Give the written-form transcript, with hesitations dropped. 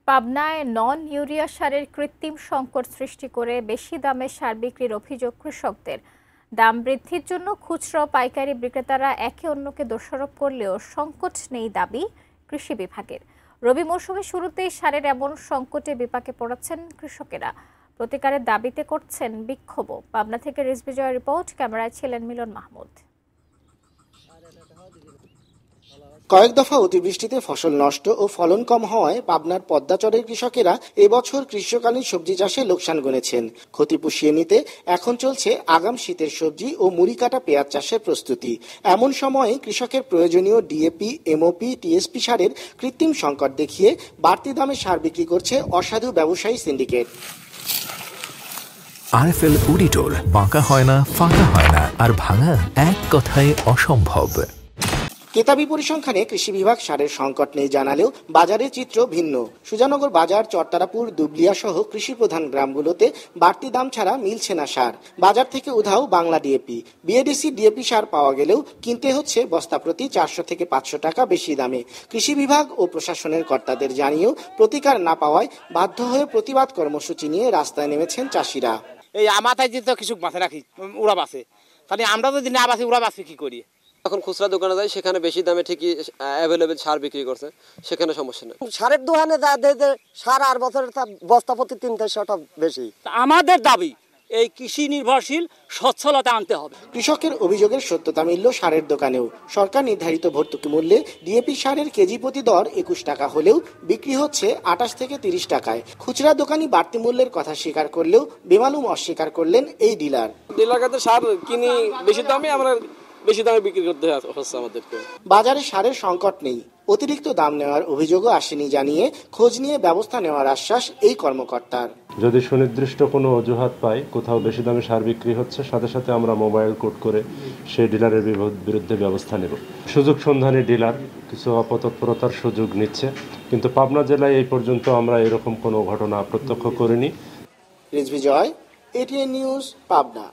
পাবনায় নন ইউরিয়া সারের কৃত্রিম সংকট সৃষ্টি করে বেশি দামে সার বিক্রির অভিযোগ কৃষকদের। দাম বৃদ্ধির জন্য খুচরা ও পাইকারি বিক্রেতারা একে অন্যকে দোষারোপ করলেও সংকট নেই দাবি কৃষি বিভাগের। রবি মৌসুমের শুরুতেই সারের এমন সংকটে বিপাকে পড়েছেন কৃষকেরা। প্রতিকারের দাবিতে করছেন বিক্ষোভও। পাবনা থেকে রিজবিজয়ের রিপোর্ট, ক্যামেরায় ছিলেন মিলন মাহমুদ। কয়েক দফা অতিবৃষ্টিতে ফসল নষ্ট ও ফলন কম হওয়ায় পাবনার পদ্মাচরের কৃষকেরা এবছর গ্রীষ্মকালীন সবজি চাষে লোকসান গুনেছেন। ক্ষতি পুষিয়ে নিতে এখন চলছে আগাম শীতের সবজি ও মুড়ি কাটা পেঁয়াজ চাষের প্রস্তুতি। এমন সময়ে কৃষকের প্রয়োজনীয় ডিএপি, এমওপি, টিএসপি সারের কৃত্রিম সংকট দেখিয়ে বাড়তি দামে সার বিক্রি করছে অসাধু ব্যবসায়ী সিন্ডিকেট। আরএফএল উডিটোর বাঁকা হয় না, ফাঁকা হয় না, আর ভাঙা এক কথায় অসম্ভব। কেতাবি পরিসংখ্যানে কৃষি বিভাগ সারের সংকট নেই জানালেও বাজারের চিত্র ভিন্ন। সুজানগর বাজার, চরতারাপুর, দুবলিয়া সহ কৃষি প্রধান গ্রামগুলোতে বাড়তি দাম ছাড়া মিলছে না সার। বাজার থেকে উধাও বাংলা ডিএপি। বিএডিসি ডিএপি সার পাওয়া গেলেও কিনতে হচ্ছে বস্তা প্রতি 400 থেকে 500 টাকা বেশি দামে। কৃষি বিভাগ ও প্রশাসনের কর্তাদের জানিয়েও প্রতিকার না পাওয়ায় বাধ্য হয়ে প্রতিবাদ কর্মসূচি নিয়ে রাস্তায় নেমেছেন চাষিরা। এই আমাতায় যে তো কিছু মাথায় রাখি উড়া বাসে, তাহলে আমরা যদি না বাসি উড়া বাসি কি করি? এখন খুচরা দোকানে যায়, সেখানে বেশি দামে ঠিকই অ্যাভেলেবেল সার বিক্রি করছে, সেখানে সমস্যা নেই। সারের দোকানে সার আর বছরের বস্তা প্রতি 300 টাকা বেশি। আমাদের দাবি এই কৃষি নির্ভরশীল সচ্ছলতা আনতে হবে। কৃষকের অভিযোগের সত্যতা মিলল সারের দোকানেও। সরকার নির্ধারিত ভর্তুকি মূল্যে ডিএপি সারের কেজি প্রতি দর 21 টাকা হলেও বিক্রি হচ্ছে 28 থেকে 30 টাকায়। খুচরা দোকানি বাড়তি মূল্যের কথা স্বীকার করলেও বেমালুম অস্বীকার করলেন এই ডিলার। ডিলার কাছে সার কিনি বেশি দামে, আমরা বেশি দামে বিক্রি করতে হচ্ছে আমাদেরকে। বাজারে সারের সংকট নেই, অতিরিক্ত দাম নেওয়ার অভিযোগও আসেনি জানিয়ে খোঁজ নিয়ে ব্যবস্থা নেওয়ার আশ্বাস এই কর্মকর্তার। যদি সুনির্দিষ্ট কোনো অজুহাত পাই কোথাও বেশি দামে সার বিক্রি হচ্ছে, সাথে সাথে আমরা মোবাইল কোড করে সেই ডিলারের বিরুদ্ধে ব্যবস্থা নেব। সুযোগ সন্ধানী ডিলার কিছু অপতৎপরতার সুযোগ নিচ্ছে, কিন্তু পাবনা জেলায় এই পর্যন্ত আমরা এরকম কোনো ঘটনা প্রত্যক্ষ করিনি। রিজভি জয়, এটিএন নিউজ, পাবনা।